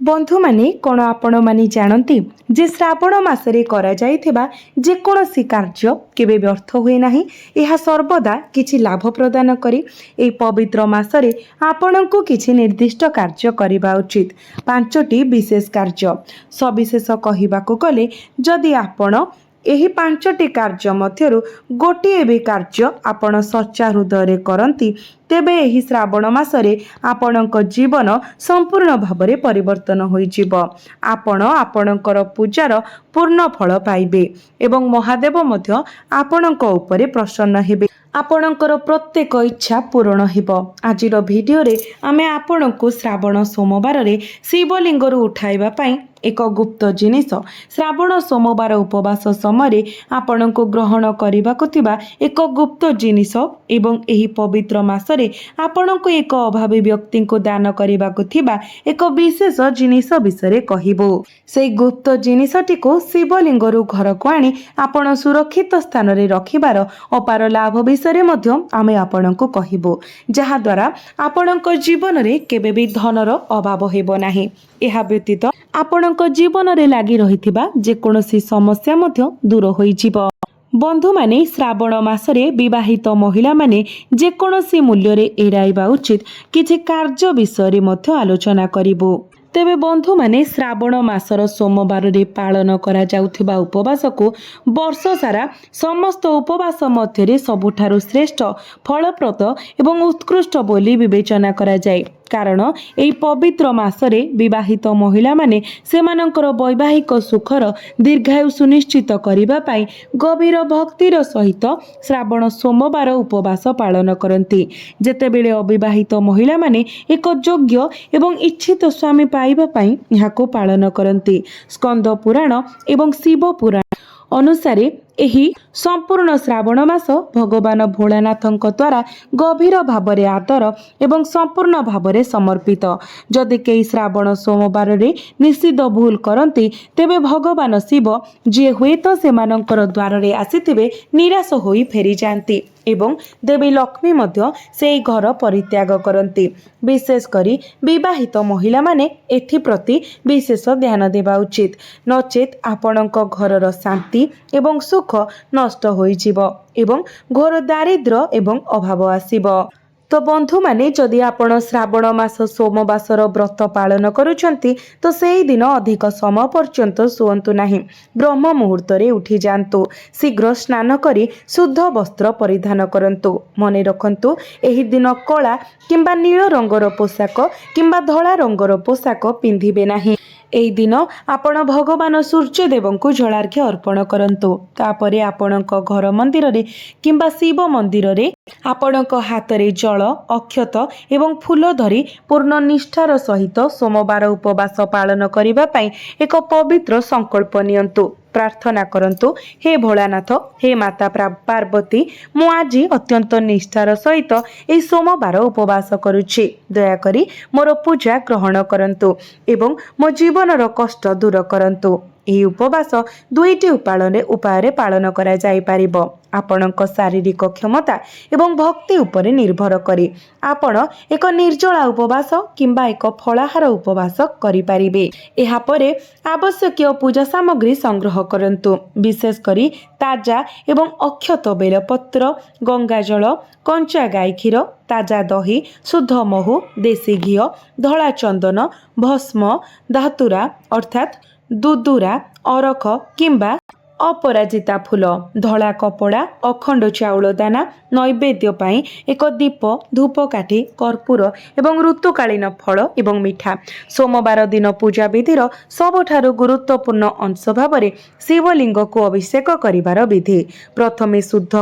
बंधु माने कौन आपण माने जानती जे श्रावण मासरे करा जाइथिबा जेकोसी कार्य केबे व्यर्थ हुए नाही। यह सर्वदा किछि लाभ प्रदान करी। ए पवित्र मासरे आपणको किछि निर्दिष्ट कार्य करिबा उचित। पांचटी विशेष कार्य सविशेष कहिबाको गले जदि आपण एही पांचटी कार्य मध्यरु गोटिए भी कार्य आपण सच्चा हृदय करती तेबे एही श्रावण मासरे आपणक जीवन संपूर्ण भावरे परिवर्तन होइजिब। आपण आपणकर पूजार पूर्ण फल पाइबे एवं महादेव मध्य आपणक उपरे प्रसन्न हेबे। आपणकर प्रत्येक इच्छा पूर्ण हेबो। आजिर भिडियो रे आमे आपणको श्रावण सोमवार रे शिवलिंगरु उठाइबा पई एक गुप्त जिनिस श्रावण सोमवार उपवास समय आपणको ग्रहण करबाको थिबा एक गुप्त जिनिस एवं एही पवित्र मासरे आपणको एक अभावी व्यक्ति को दान करबाको थिबा एक विशेष जिनिस विषय कहिबो। से गुप्त जिनिसटी को शिवलिंगरु घर को आनी आपण सुरक्षित स्थान रे रखिबार अपार लाभ विषय मध्य आमे आपणको कहिबो, जहा द्वारा आपणको जीवन रे केबे भी धनर अभाव हेबो नाही। एहा व्यतीत आपणको जीवन रे लागि रहिथिबा जेकोसी समस्या मध्य दूर होइजिबो। बंधु माने श्रावण मासरे विवाहित महिला माने जेकोसी मूल्य रे एड़ाइबा उचित किछि कार्य विषय मध्य आलोचना करिबो। तेबे बंधु माने श्रावण मासर सोमवार रे पालन करा जाउथिबा उपवास को वर्ष सारा समस्त उपवास मध्य सबुठारु श्रेष्ठ फलप्रद एवं उत्कृष्ट बोली विवेचना करा जाए। कारण एई पवित्र मासरे विवाहित महिला माने सेमानंकर वैवाहिक सुखर दीर्घायु सुनिश्चित करिबा पाई गभीर भक्तिर सहित श्रावण सोमवार उपवास पालन करती। जेतेबेले अविवाहित महिला माने एक योग्य एवं इच्छित स्वामी पाइबा पाई याको पालन करती। स्कंद पुराण एवं शिव पुराण अनुसारे एही संपूर्ण श्रावण मास भगवान भोलानाथଙ୍କ द्वारा गभीर भावरे आदर एवं संपूर्ण भावरे समर्पित। जदि केही श्रावण सोमवार रे निषिद्ध भूल करती तेबे भगवान शिव जे हुए तो सेमानंकर द्वार रे आसीथिबे निराश होई फेरी जांती एवं देवी लक्ष्मी मध्य से घर परित्याग करती। विशेष करी विवाहित महिला माने एथि प्रति विशेष ध्यान देबा उचित, नचेत आपणक घरर शांति एवं सुख नष्ट होइजिबो एवं घोर दारिद्र्य एवं अभाव आसीबो। तो बंधु माने जदि आपण श्रावण मास सोमवासर व्रत पालन करुछंती तो सेही दिन अधिक समय पर्यंत सुअंतु नाही। ब्रह्म मुहूर्त रे उठी जांतु। शीघ्र स्नान करी शुद्ध वस्त्र परिधान करंतु। मने रखंतु एही दिन कला किंबा नील रंगर पोशाक किंबा धला रंगर पोशाक पिंधिबे नाही। एही दिन आपण भगवान सूर्य देव को जलार्घ्य अर्पण करंतु। तापरे आपणक घर मंदिर रे किंबा शिव मंदिर रे आपणक हाथ रे जल अक्षत एवं फूल धरी पूर्ण निष्ठार सहित सोमवार उपवास पालन करिबा पई एक पवित्र संकल्प नियंतु। प्रार्थना करंतु, हे भोलानाथ, हे माता पार्वती, मु आजी अत्यंत निष्ठार सहित ए सोमवार उपवास करुछि। दयाकरी मोर पूजा ग्रहण करंतु एवं मो जीवनर कष्ट दूर करंतु। एही उपवास दुईटी उपाय पालन करा जाई पारिबो। आपणक शारीरिक क्षमता एवं भक्ति उपरे निर्भर करी आपण एक निर्जला उपवास किंबा एक फलाहार उपवास करि पारिबे। एहा परे आवश्यक पूजा सामग्री संग्रह करंतु। विशेष करी ताजा एवं अक्षत बेलपत्र, गंगाजल, कंचा गाई क्षीर, ताजा दही, शुद्ध महू, देशी घी, धला चंदन, भस्म, धातुरा अर्थात दुदुरा, अरख किंबा अपराजिता फूल, धला कपड़ा, अखंड चाउल दाना, नैवेद्य पाई एक दीप, धूपकाठी, कर्पूर एवं ऋतुकालीन फल एवं मिठा। सोमवार दिन पूजा विधिर सबठारु गुरुत्वपूर्ण अंश भावरे शिवलिंग को अभिषेक करिवार विधि। प्रथमे शुद्ध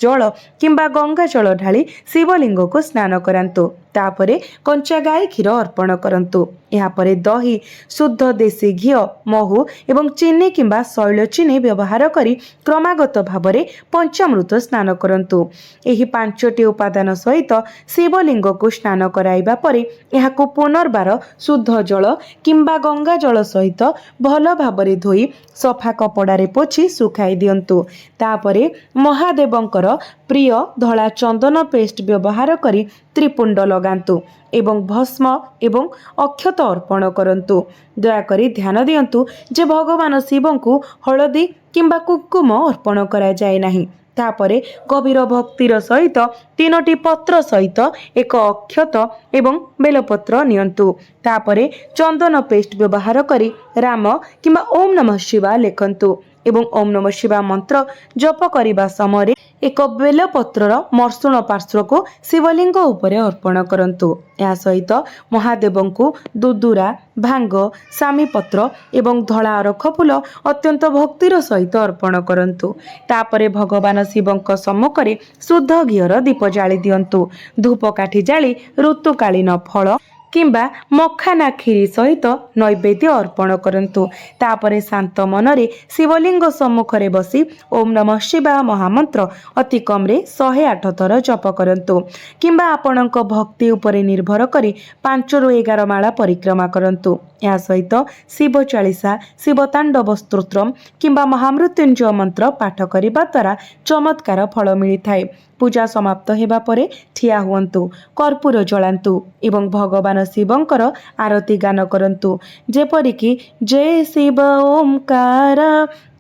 जल किंबा गंगा जल ढाली शिवलिंग को स्नान करांतु। तापरे कंचा गाई क्षीर अर्पण करंतु। यापरे दही, शुद्ध देशी घी, महू एवं चीनी किंबा शैल चीनी व्यवहार करी क्रमागत भावरे पंचामृत स्नान करंतु। एही पांचटी उपादान सहित शिवलिंग को स्नान कराइबा परे एहाकु पुनर्बार शुद्ध जल किंबा गंगा जल सहित भल भावरे धोई सफा कपड़ारे पोछि सुखाई दियंतु। तापरे महादेवंकर प्रिय धला चंदन पेस्ट व्यवहार करी त्रिपुंड लगांतु एवं भस्म एवं अक्षत अर्पण करंतु। दयाकरी ध्यान दियंतु जे भगवान शिव को हलदी किंबा कुकुम अर्पण करा जाए नाही। तापरे गभीर भक्तिर सहित 3टी पत्र सहित एक अक्षत एवं बेलपत्र नियंतु। तापरे चंदन पेस्ट व्यवहार करी राम किंबा ओम नमः शिवाय लेखंतु एवं ओम नमः शिवाय मंत्र जप करने समय एक बेलपत्रर मर्षुण पार्श्व को शिवलिंग उपरे अर्पण करंतु। या सहित महादेव को दुदुरा भांग सामी पत्र एवं धला अरख फूल अत्यंत भक्तिर सहित अर्पण करंतु। तापरे भगवान शिवंक सम्मुखरे शुद्ध घीर दीप जाली दियंतु। धूप काठी जाली ऋतुकालीन फल किंबा मखाना खीरी सहित नैवेद्य अर्पण करंतु। तापरे शांत मनरे शिवलिंग सम्मुखरे बसी ओम नमः शिवाय महामंत्र अति कमरे 108 थर जप करंतु किंबा आपणक भक्ति उपरे निर्भर करी 5 ରୁ 11 माला परिक्रमा करंतु। या सहित शिव चालीसा शिवतांडव स्तोत्रम किंबा महामृत्युंजय मंत्र पाठ करने द्वारा चमत्कार फल मिलिथाए। पूजा समाप्त हेबा परे ठिया हुअन्तु, कर्पूर जलांतु एवं भगवान शिवंकर आरती गान करंतु जेपरिकी जय शिव ओंकार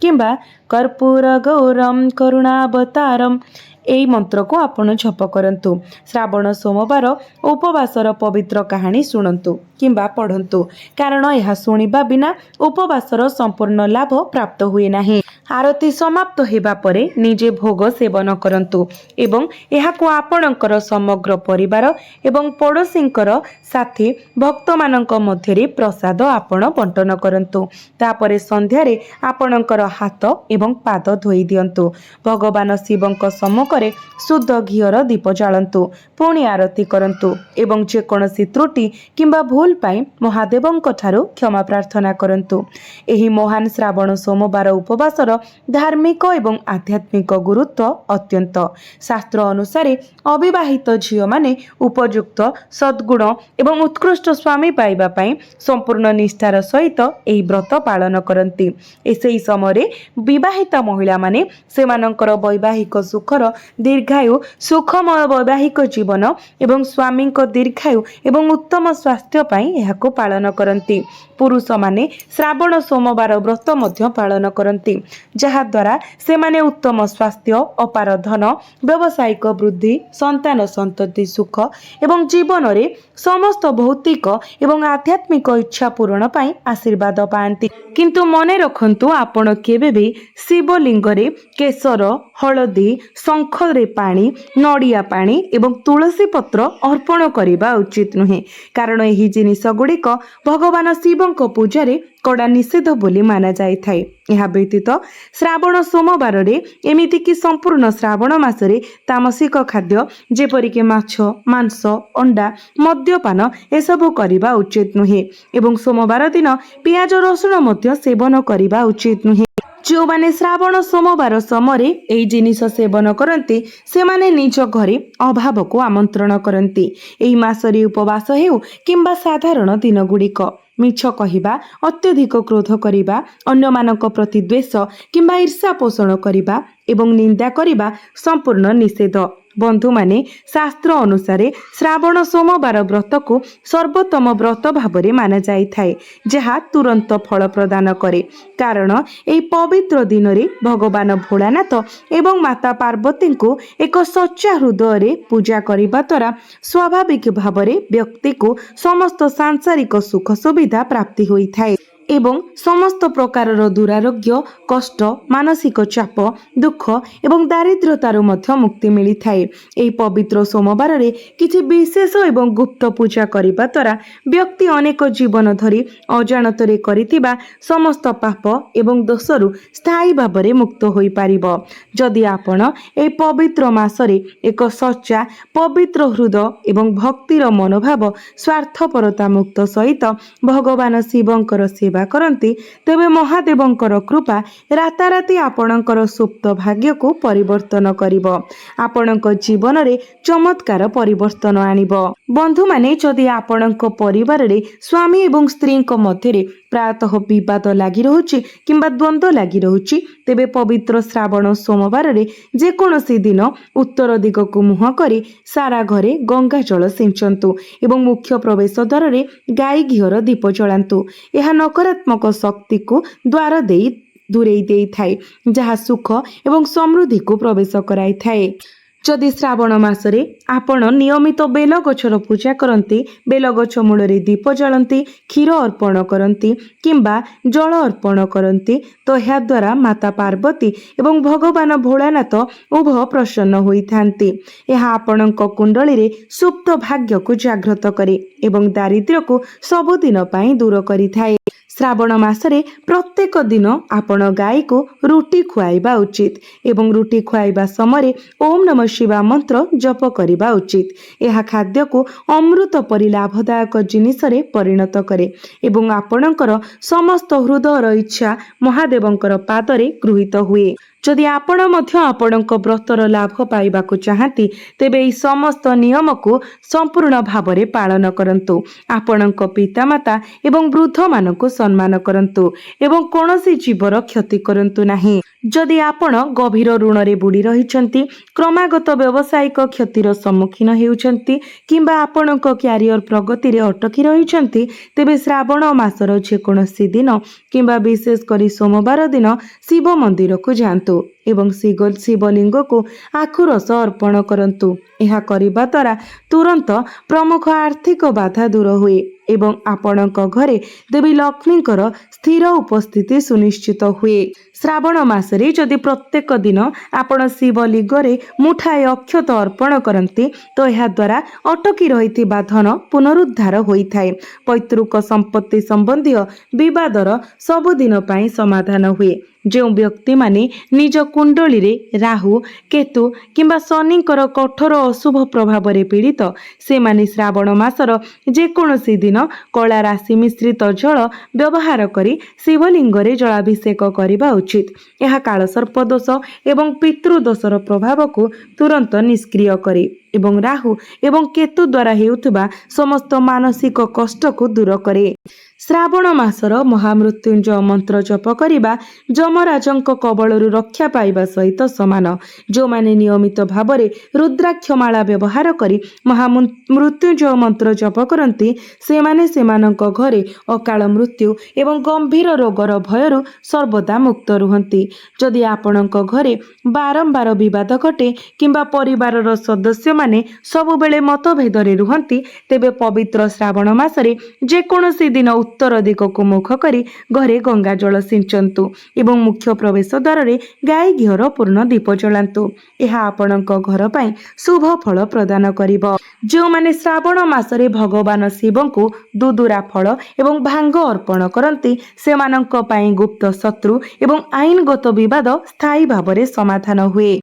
किंबा कर्पूर गौरम करुणावतारम। एई मंत्र को आपण जप करंतु। श्रावण सोमवार उपवासर पवित्र कहानी शुणंतु किंबा पढ़ंतु कारण यह शुणिबा बिना उपवासर संपूर्ण लाभ प्राप्त हुए नाही। आरती समाप्त हेबा परे निजे भोग सेवन करंतु एवं एहाको आपणकर समग्र परिवार एवं पड़ोसींकर साथी भक्त मानक मध्यरे प्रसाद आपण बंटन करंतु। तापरे संध्यारे आपणकर हाथ एवं पाद धोई दियंतु। भगवान शिवंक सम्मुखरे शुद्ध घीर दीप जालंतु। पुणी आरती करंतु एवं जेकोसी त्रुटि किंबा भूल पाई महादेवंक ठारू क्षमा प्रार्थना करंतु। एही महान श्रावण सोमवार उपवासर धार्मिक एवं आध्यात्मिक गुरुत्व अत्यंत। शास्त्र अनुसार अविवाहित झियो माने उपयुक्त सद्गुण एवं उत्कृष्ट स्वामी पाइबा पाई संपूर्ण निष्ठार सहित एही व्रत पालन करंती। एसई समय विवाहिता महिला माने सेमानंकर वैवाहिक सुखर दीर्घायु सुखमय वैवाहिक जीवन एवं स्वामी दीर्घायु एवं उत्तम स्वास्थ्य पाई एहाको पालन करंती। पुरुष माने श्रावण सोमवार व्रत मध्य पालन करंती जहा द्वारा सेमाने उत्तम स्वास्थ्य अपार धन व्यावसायिक वृद्धि संतान संतति सुख एवं जीवन रे समस्त भौतिक एवं आध्यात्मिक इच्छा पूरण पाई आशीर्वाद पाती। किंतु मने रखंतु आपण केबे भी शिवलिंग रे केसर हलदी शंख रे पानी नड़िया पानी एवं तुलसी पत्र अर्पण करने उचित नुहे कारण यही जिनिस गुड़िक भगवान शिवंक पूजारे कड़ा निषेध बोली माना जाय थाए। यह व्यतीत श्रावण सोमवार रे एमिति कि संपूर्ण श्रावण मासरे तामसिक खाद्य जेपरिक माछ मांस अंडा मद्यपान एसबु करने उचित नुहे एवं सोमवार दिन पियाज रसुण मध्य सेवन करने उचित नुहे। जो माने श्रावण सोमवार समय एई जिनिस सेवन करती से माने निज घरे अभाव को आमंत्रण करती। एई मासरी उपवास हेउ किंबा साधारण दिन गुड़िक मिछ कहिबा अत्यधिक क्रोध करिबा अन्य मानक प्रति द्वेष किंबा ईर्षा पोषण करिबा एवं निंदा करिबा संपूर्ण निषेध। बंधु माने शास्त्र अनुसार श्रावण सोमवार व्रत को सर्वोत्तम व्रत भावरे माना जाय थाए जहा तुरंत फल प्रदान करे कारण एई पवित्र दिन रे भगवान भोलानाथ एवं माता पार्वती को एक सच्चा हृदय रे पूजा करिबा द्वारा स्वाभाविक भावरे व्यक्ति को समस्त सांसारिक सुख सुविधा प्राप्ति होई थाए एवं समस्त प्रकार दुरारोग्य कष्ट मानसिक चाप दुख एवं दारिद्र्यतार मध्य मुक्ति मिली थाए। एई पवित्र सोमवार रे किछि विशेष एवं गुप्त पूजा करिबा द्वारा व्यक्ति अनेक जीवन धरी अजाणतरे करितिबा समस्त पाप एवं दोषरु स्थायी भावरे मुक्त होई पारिबो। जदि आपण एई पवित्र मासरे एक सच्चा पवित्र हृदय एवं भक्तिर मनोभाव स्वार्थपरता मुक्त सहित भगवान शिवंकर सेवा करती तेबे महादेवंकर कृपा राताराती आपणकर सुप्त भाग्य को परिवर्तन करिब आपणक जीवन रे चमत्कार परिवर्तन आनिब। बंधु माने जदि आपणक परिवार रे स्वामी एवं स्त्री मध्य प्रातः विवाद लगी रहुछि किंबा द्वंद्व लगी रहुछि तेबे पवित्र श्रावण सोमवार रे जेकोसी दिन उत्तर दिग को मुह करी सारा घरे गंगा जल सिंचंतु एवं मुख्य प्रवेश द्वार रे गाई घीर दीप जलांतु। यह नकारात्मक शक्ति को द्वार दे दूरेई देई थाए जहा सुख एवं समृद्धि को प्रवेश कराई थाए। जदि श्रावण मासरे आपण नियमित बेल गछर पूजा करती, बेल गछ मूल दीप जलती, क्षीर अर्पण करती किंबा जल अर्पण करती तो यह द्वारा माता पार्वती एवं भगवान भोलानाथ उभय प्रसन्न होइथांती। यह आपणक कुंडली रे सुप्त भाग्य को जागृत करे एवं दारिद्र्य को सबुदिन पई दूर करिथाए। श्रावण मासरे प्रत्येक दिन आपण गाई को रुटी खुआइबा उचित एवं रुटी खुआइबा समय ओम नमः शिवा मंत्र जप करिबा उचित। यह खाद्य को अमृत परि लाभदायक जिनिस रे परिणत करे एवं आपणकर समस्त हृदयर इच्छा महादेवंकर पादरे गृहीत हुए। जदि आपण मध्य आपणक व्रतर लाभ पाइबाकु चाहती तेबे ई समस्त नियम को संपूर्ण भावरे पालन करंतु। आपणक पितामाता एवं वृद्ध मानकु सम्मान करंतु एवं कोनोसी जीवर क्षति करंतु नाही। जदि आपण गभीर ऋण रे बुड़ी रहिछंती, क्रमागत व्यावसायिक क्षतिर सम्मुखीन हेउछंती किंबा आपणक क्यारियर प्रगति रे अटकी रहिछंती तेबे श्रावण मासर जेकोसी दिन किंबा विशेष करी सोमवार दिन शिव मंदिर को जांतु एवं शिवलिंग को आखु रस अर्पण करंतु। यह करिबा द्वारा तुरंत प्रमुख आर्थिक बाधा दूर हुए एवं आपणक घरे देवी लक्ष्मीकर स्थिर उपस्थिति सुनिश्चित हुए। श्रावण मासरे जदि प्रत्येक दिन आपण शिवलिंग रे मुठाए अक्षत अर्पण करती तो यह द्वारा अटकी रहिथिबा धन पुनरुद्धार होइथाए। पैतृक संपत्ति संबंधी विवादर सबुदिन पई समाधान हुए। जो व्यक्ति माने निज कुंडली रे राहु केतु किंबा शनिकर कठोर अशुभ प्रभाव रे पीड़ित से माने श्रावण मासर जेकोसी दिन कला राशि मिश्रित जल व्यवहार करी शिवलिंग रे जलाभिषेक करने उचित। यह काल सर्प दोष एवं पितृदोषर प्रभाव को तुरंत निष्क्रिय करे एवं राहु एवं केतु द्वारा हेउथबा समस्त मानसिक कष्ट को दूर करे। श्रावण मासर महामृत्युंजय मंत्र जप करिबा जमराजंक कबलरू रक्षा पाइबा सहित समान। जो माने नियमित भावरे रुद्राक्षमाला व्यवहार करी महामृत्युंजय मंत्र जप करती से माने सेमानंक घरे अकाल मृत्यु एवं गंभीर रोगर भयरू सर्वदा मुक्त रुहंती। जदि आपणक घरे बारंबार विवाद घटे किंबा परिवारर सदस्य माने सबुबेले मतभेदरे रुहंती तेबे पवित्र श्रावण मासरे जेकोसी दिन उत्तर दिग को मुख करी घरे गंगा जल सिंचंतु एवं मुख्य प्रवेश द्वार रे गाई घीर पूर्ण दीप जलांतु। यह आपणक घर पई शुभ फल प्रदान करिवो। जो माने श्रावण मासरे भगवान शिव को दुदुरा फल एवं भांग अर्पण करती सेमानंक पई गुप्त शत्रु एवं आईनगत विवाद स्थायी भावरे समाधान हुए।